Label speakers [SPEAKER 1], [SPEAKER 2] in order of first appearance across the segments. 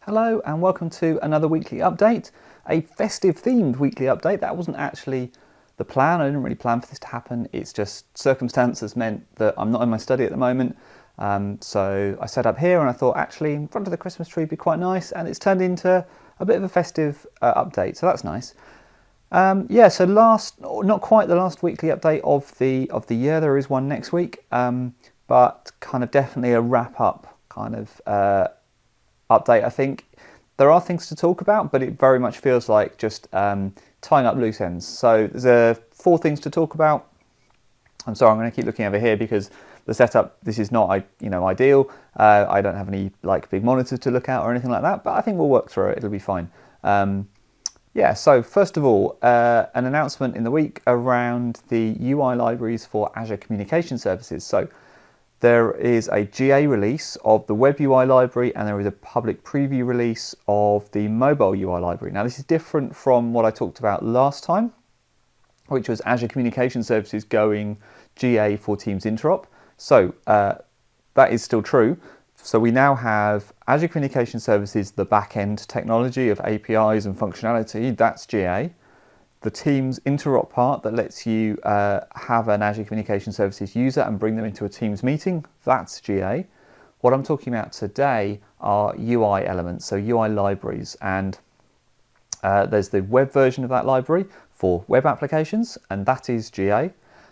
[SPEAKER 1] Hello and welcome to another weekly update, a festive themed weekly update. That wasn't actually the plan. I didn't really plan for this to happen. It's just circumstances meant that I'm not in my study at the moment. So I set up here and I thought actually in front of the Christmas tree would be quite nice, and it's turned into a bit of a festive update, so that's nice. So not quite the last weekly update of the year. There is one next week, but kind of definitely a wrap up kind of update. I think there are things to talk about, but it very much feels like just tying up loose ends. So there's 4 things to talk about. I'm sorry, I'm going to keep looking over here because the setup, this is not ideal. I don't have any big monitors to look at or anything like that, but I think we'll work through it. It'll be fine. So first of all, an announcement in the week around the UI libraries for Azure Communication Services. So there is a GA release of the Web UI library, and there is a public preview release of the Mobile UI library. Now this is different from what I talked about last time, which was Azure Communication Services going GA for Teams Interop. So that is still true. So we now have Azure Communication Services, the back-end technology of APIs and functionality, that's GA. The Teams Interop part that lets you have an Azure Communication Services user and bring them into a Teams meeting, that's GA. What I'm talking about today are UI elements, so UI libraries, and there's the web version of that library for web applications, and that is GA.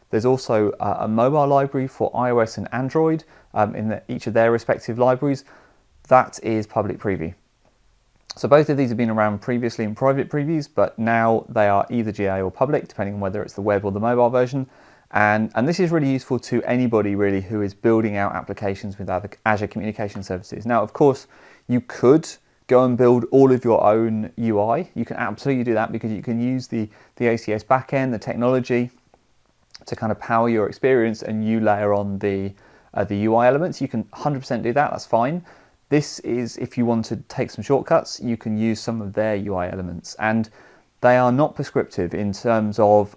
[SPEAKER 1] There's also a mobile library for iOS and Android in each of their respective libraries. That is public preview. So both of these have been around previously in private previews, but now they are either GA or public, depending on whether it's the web or the mobile version. And this is really useful to anybody really who is building out applications with Azure Communication Services. Now, of course, you could go and build all of your own UI. You can absolutely do that because you can use the ACS backend, the technology, to kind of power your experience, and you layer on the UI elements. You can 100% do that, that's fine. This is if you want to take some shortcuts, you can use some of their UI elements, and they are not prescriptive in terms of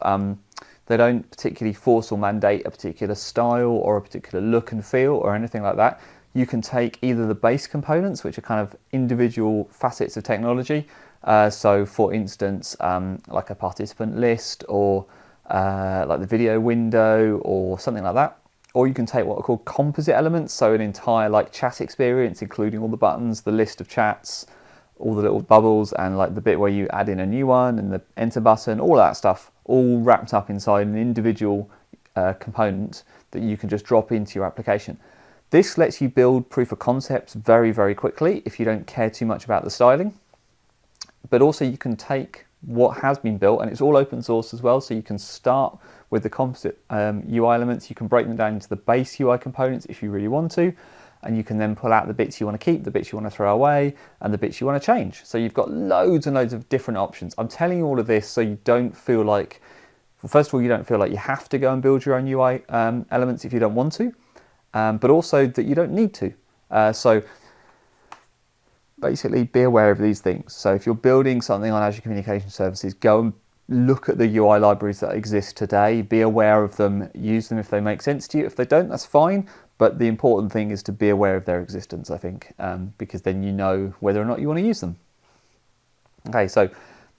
[SPEAKER 1] they don't particularly force or mandate a particular style or a particular look and feel or anything like that. You can take either the base components, which are kind of individual facets of technology. So for instance, like a participant list or like the video window or something like that. Or you can take what are called composite elements, so an entire chat experience, including all the buttons, the list of chats, all the little bubbles, and the bit where you add in a new one and the enter button, all that stuff, all wrapped up inside an individual component that you can just drop into your application. This lets you build proof of concepts very, very quickly if you don't care too much about the styling. But also you can take what has been built, and it's all open source as well, so you can start with the composite UI elements. You can break them down into the base UI components if you really want to, and you can then pull out the bits you want to keep, the bits you want to throw away, and the bits you want to change. So you've got loads and loads of different options. I'm telling you all of this so you don't feel like, well, first of all, you don't feel like you have to go and build your own UI elements if you don't want to, but also that you don't need to. So basically be aware of these things. So if you're building something on Azure Communication Services, go and look at the UI libraries that exist today, be aware of them, use them if they make sense to you. If they don't, that's fine, but the important thing is to be aware of their existence, I think, because then you know whether or not you want to use them. Okay, so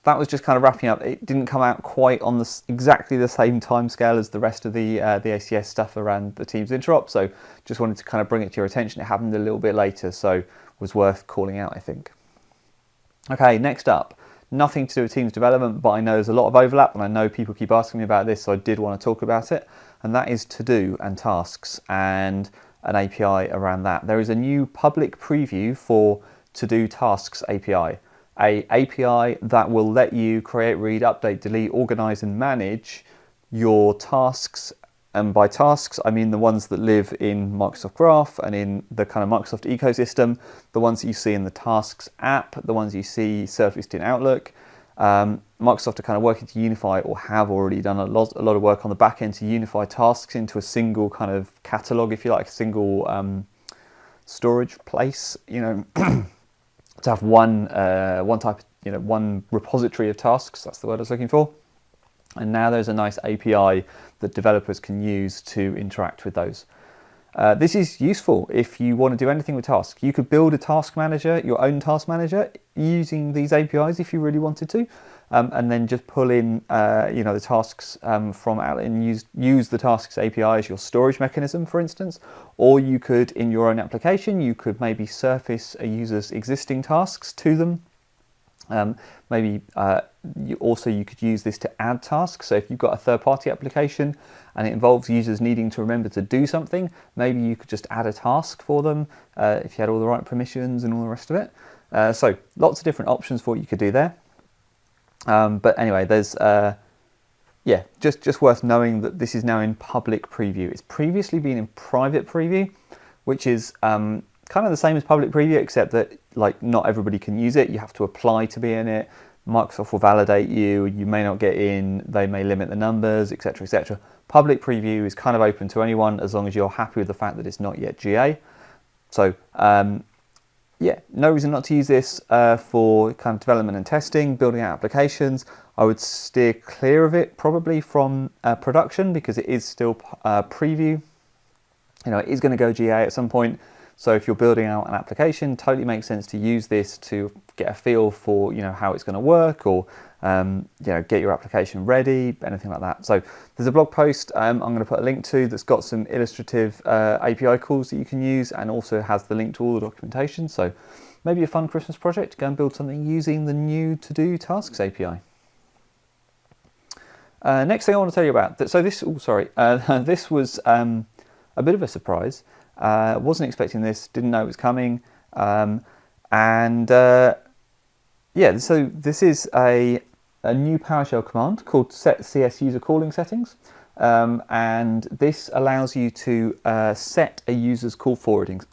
[SPEAKER 1] that was just kind of wrapping up. It didn't come out quite on exactly the same time scale as the rest of the ACS stuff around the Teams Interop, so just wanted to kind of bring it to your attention. It happened a little bit later, so was worth calling out, I think. Okay, next up, nothing to do with Teams development, but I know there's a lot of overlap, and I know people keep asking me about this, so I did want to talk about it, and that is to-do and tasks and an API around that. There is a new public preview for to-do tasks API, a API that will let you create, read, update, delete, organize, and manage your tasks. And by tasks, I mean the ones that live in Microsoft Graph and in the kind of Microsoft ecosystem, the ones that you see in the Tasks app, the ones you see surfaced in Outlook. Microsoft are kind of working to unify, or have already done a lot of work on the back end to unify tasks into a single kind of catalog, if you like, a single storage place, to have one type, one repository of tasks. That's the word I was looking for. And now there's a nice API that developers can use to interact with those. This is useful if you want to do anything with tasks. You could build a task manager, your own task manager, using these APIs if you really wanted to, and then just pull in the tasks from out and use the tasks API as your storage mechanism, for instance. Or you could, in your own application, you could maybe surface a user's existing tasks to them. You could use this to add tasks. So if you've got a third-party application and it involves users needing to remember to do something, maybe you could just add a task for them if you had all the right permissions and all the rest of it. So lots of different options for what you could do there. But anyway, there's just worth knowing that this is now in public preview. It's previously been in private preview, which is kind of the same as public preview, except that not everybody can use it. You have to apply to be in it. Microsoft will validate you. You may not get in. They may limit the numbers, etc., etc. Public preview is kind of open to anyone as long as you're happy with the fact that it's not yet GA. So no reason not to use this for kind of development and testing, building out applications. I would steer clear of it probably from production because it is still preview. It is going to go GA at some point. So if you're building out an application, totally makes sense to use this to get a feel for how it's going to work, or get your application ready, anything like that. So there's a blog post I'm going to put a link to that's got some illustrative API calls that you can use, and also has the link to all the documentation. So maybe a fun Christmas project, go and build something using the new To-Do Tasks API. Next thing I want to tell you about. So this was a bit of a surprise. Wasn't expecting this, didn't know it was coming, so this is a new PowerShell command called Set-CsUserCallingSettings, and this allows you to set a user's call forwarding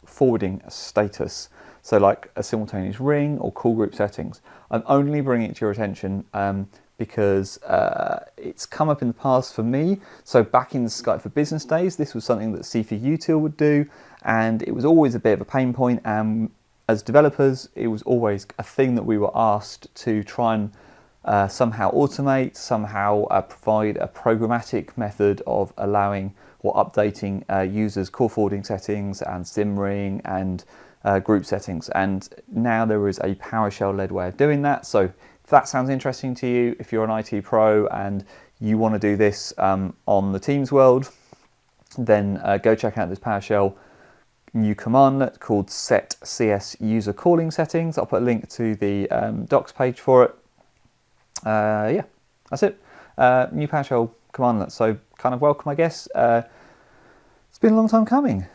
[SPEAKER 1] status, so like a simultaneous ring or call group settings. I'm only bringing it to your attention because it's come up in the past for me. So back in the Skype for Business days, this was something that C4Util would do, and it was always a bit of a pain point. And as developers, it was always a thing that we were asked to try and somehow automate, somehow provide a programmatic method of allowing or updating users' call forwarding settings and SimRing and group settings. And now there is a PowerShell-led way of doing that. So if that sounds interesting to you, if you're an IT pro and you want to do this on the Teams world, then go check out this PowerShell new commandlet called Set-CsUserCallingSettings. I'll put a link to the docs page for it. That's it. New PowerShell commandlet. So kind of welcome, I guess. It's been a long time coming.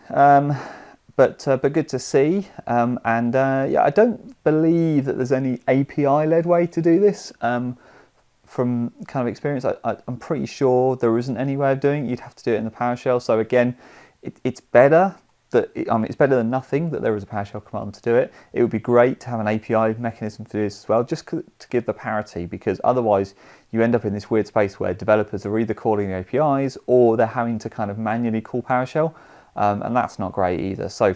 [SPEAKER 1] But good to see, I don't believe that there's any API-led way to do this. From kind of experience, I'm pretty sure there isn't any way of doing it. You'd have to do it in the PowerShell. So again, it's better that it's better than nothing that there is a PowerShell command to do it. It would be great to have an API mechanism for this as well, just to give the parity, because otherwise you end up in this weird space where developers are either calling the APIs or they're having to kind of manually call PowerShell. And that's not great either. So,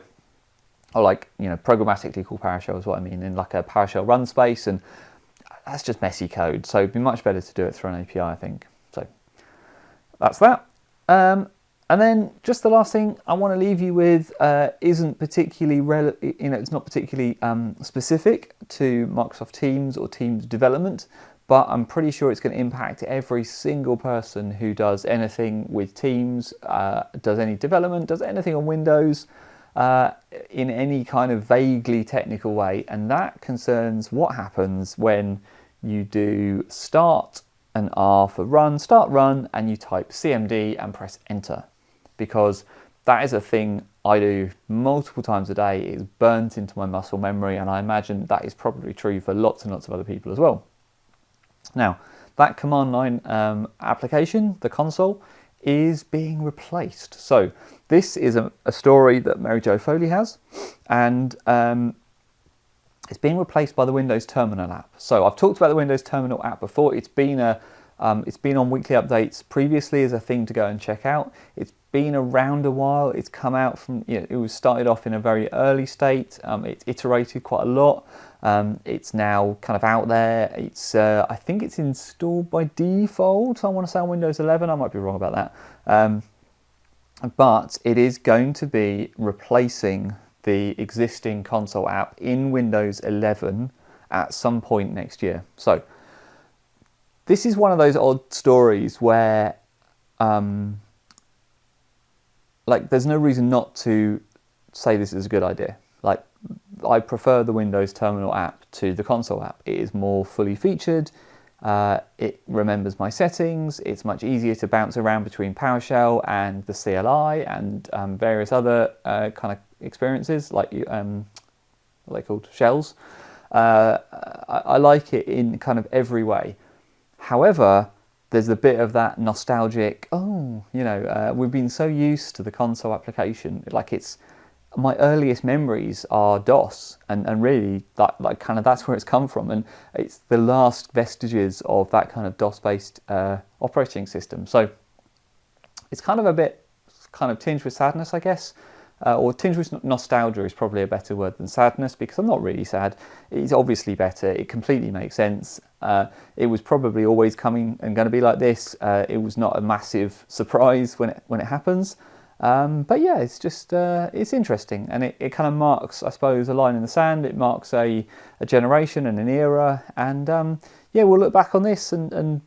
[SPEAKER 1] or programmatically call PowerShell is what I mean, in like a PowerShell run space, and that's just messy code. So it'd be much better to do it through an API, I think. So that's that. And then just the last thing I want to leave you with isn't particularly it's not particularly specific to Microsoft Teams or Teams development, but I'm pretty sure it's going to impact every single person who does anything with Teams, does any development, does anything on Windows, in any kind of vaguely technical way. And that concerns what happens when you do start and R for run, start run, and you type CMD and press enter. Because that is a thing I do multiple times a day. It's burnt into my muscle memory, and I imagine that is probably true for lots and lots of other people as well. Now, that command line application, the console, is being replaced. So this is a story that Mary Jo Foley has, and it's being replaced by the Windows Terminal app. So I've talked about the Windows Terminal app before. It's been on weekly updates previously as a thing to go and check out. It's been around a while. It's come out from, it was started off in a very early state. It's iterated quite a lot. It's now kind of out there. It's I think it's installed by default. I want to say on Windows 11. I might be wrong about that. but it is going to be replacing the existing console app in Windows 11 at some point next year. So this is one of those odd stories where like there's no reason not to say this is a good idea. Like, I prefer the Windows Terminal app to the console app. It is more fully featured. It remembers my settings. It's much easier to bounce around between PowerShell and the CLI and various other kind of experiences, like what are they called? Shells. I like it in kind of every way. However, there's a bit of that nostalgic, we've been so used to the console application, like it's, my earliest memories are DOS, and really that's where it's come from, and it's the last vestiges of that kind of DOS-based operating system. So it's kind of a bit tinged with sadness, I guess, or tinged with nostalgia is probably a better word than sadness, because I'm not really sad. It's obviously better. It completely makes sense. It was probably always coming and going to be like this. It was not a massive surprise when it happens. But yeah, it's just it's interesting, and it kind of marks, I suppose, a line in the sand. It marks a generation and an era, and yeah, we'll look back on this and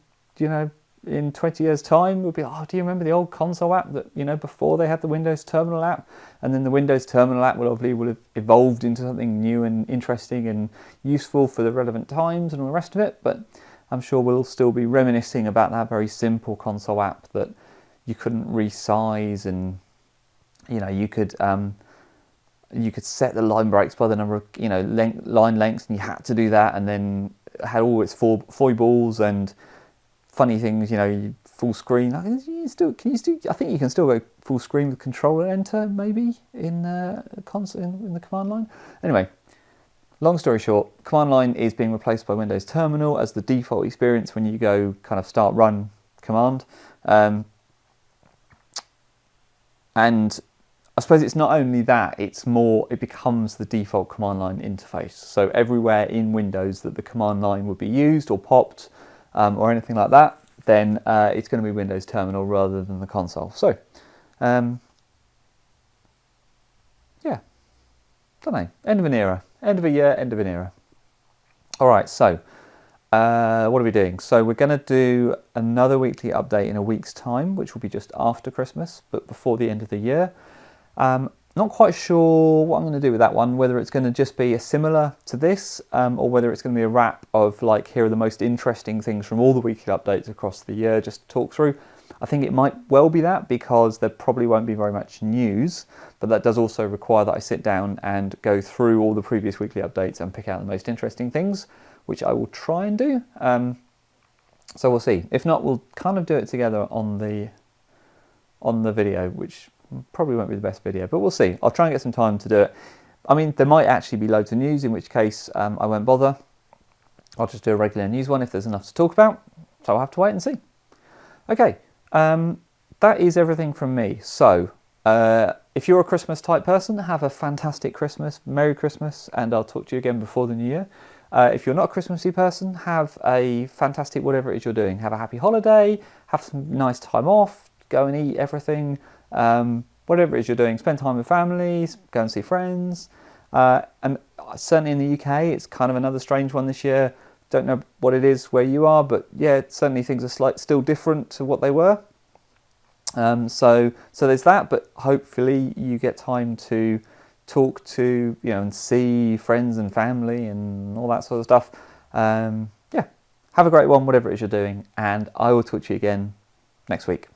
[SPEAKER 1] in 20 years' time, we'll be like, oh, do you remember the old console app that, before they had the Windows Terminal app? And then the Windows Terminal app will have evolved into something new and interesting and useful for the relevant times and all the rest of it. But I'm sure we'll still be reminiscing about that very simple console app that you couldn't resize, and you could set the line breaks by the number of line lengths, and you had to do that, and then it had all its foibles and funny things, full screen. I think you can still go full screen with Control and Enter, maybe in the command line. Anyway, long story short, command line is being replaced by Windows Terminal as the default experience when you go kind of start run command. And I suppose it's not only that, it becomes the default command line interface. So everywhere in Windows that the command line would be used or popped or anything like that, then it's going to be Windows Terminal rather than the console. So, yeah, don't know, end of an era, end of a year, end of an era. All right, so what are we doing? So we're going to do another weekly update in a week's time, which will be just after Christmas, but before the end of the year. Not quite sure what I'm going to do with that one, whether it's going to just be similar to this, or whether it's going to be a wrap of like, here are the most interesting things from all the weekly updates across the year, just to talk through. I think it might well be that, because there probably won't be very much news, but that does also require that I sit down and go through all the previous weekly updates and pick out the most interesting things, which I will try and do. So we'll see. If not, we'll kind of do it together on the video, which probably won't be the best video, but we'll see. I'll try and get some time to do it. I mean, there might actually be loads of news, in which case I won't bother. I'll just do a regular news one if there's enough to talk about, so I'll have to wait and see. Okay, that is everything from me. So if you're a Christmas type person, have a fantastic Christmas, Merry Christmas, and I'll talk to you again before the new year. If you're not a Christmassy person, have a fantastic whatever it is you're doing. Have a happy holiday, have some nice time off, go and eat everything. Whatever it is you're doing, spend time with families, go and see friends. And certainly in the UK, it's kind of another strange one this year. Don't know what it is where you are, but yeah, certainly things are still different to what they were. So there's that, but hopefully you get time to talk to, and see friends and family and all that sort of stuff. Yeah, have a great one, whatever it is you're doing, and I will talk to you again next week.